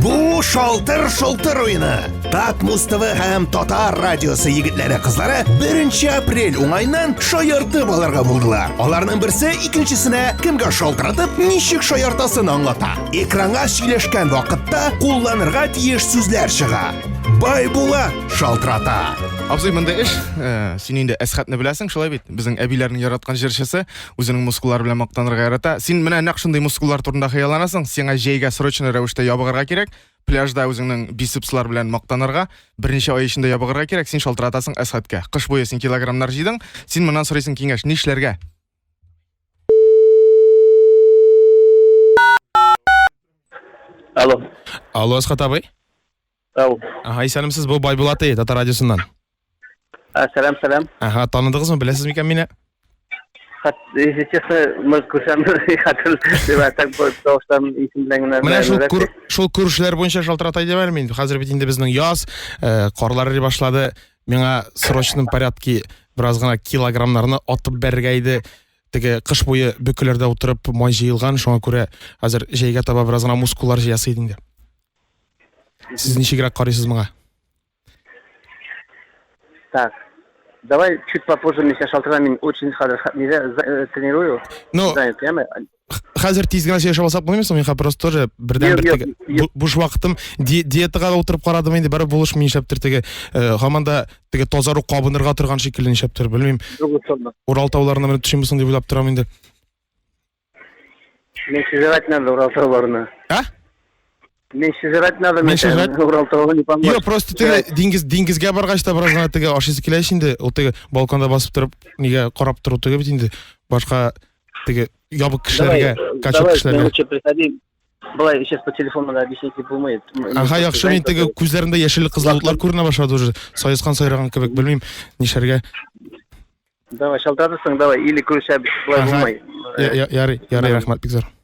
Bu Шалтыр ойыны. Так Муз-ТВ һәм Татар радиосы егетләре кызлары 1 апрель уңайнан шаяртып аларга булдылар. Аларның берсе икенчесенә кемгә шалтыратып, ничек шаяртасын аңлата. Экранга сөйләшкән вакытта кулланырга тиеш сүзләр чыга. Бай була шалтырата. Абзый, монда эш, син инде Әсхатны беләсең, шулай бит. Безнең әбиләрнең яраткан җырчысы, үзенең мускуллары белән мактанырга ярата. Син менә нәкъ шундый мускуллар турында хыялланасың. Сиңа җәйгә срочно рәвештә ябыгырга кирәк. Пляжда үзеңнең бицепслар белән мактанырга, берничә ай эчендә ябыгырга кирәк. Син шалтыратасың Әсхаткә. Кыш буе син килограммнар җыйдың. Син моннан сорыйсың киңәш, нишләргә? Алло. Алло, Әсхат абый. Ау. Ага, исәнемсез, бу Байбулат Татар радиосыннан. Сәлам. Ага, таныдыгызмы, беләсез микән мине? Если честно, мы күршәмбе хәтер дип так dostum исемлегенә. Менә шул күршеләр буенча шалтыратай дип әле мин. Хәзер бит инде безнең яз, карлар ри башлады. Миңа срочным порядке бераз гына килограммнарны атып бәргә иде. Теге кыш буе бөкеләрдә утырып май җыелган, шуңа күрә хәзер җәйгә таба бераз гына мускуллар җыясы иде инде. Сез ничегрәк карыйсыз моңа? Так. Давай чуть попозже мне сейчас шалтыра, мен очень тренирую. Ну, хәзер тиз генә сөйләшеп алсак булмыймы? Мин просто тоже бердән бер буш вакытым диетага утырып карадым инде, бер булышмый нишләптер теге һаманда теге тазару кабынырга торган шикелле нишләптер, белмим. Урал тауларына менеп төшимсең дип уйлап торам инде. Мен сижрать надо Урал тауларына. А? Мен сижрать надо Урал тауларына не помочь. Yok, просто теге диңгезгә баргач та бераз гына теге ашыйсы килә инде. Ул теге балконда басып торып, нигә карап тору теге бит инде. Башка теге ябык кешеләргә, качып кешеләргә. Былай сейчас по телефону да объяснить не булмый. Ага, яхшы, мин теге күзләрендә яшеллек кызыллыклар күренә башлады уже. Сайыскан сайраган кебек, белмим, нишәргә. Давай, шалтыратасың, давай, или күрешәбез, былай булмай. Ярый, рәхмәт бик зур.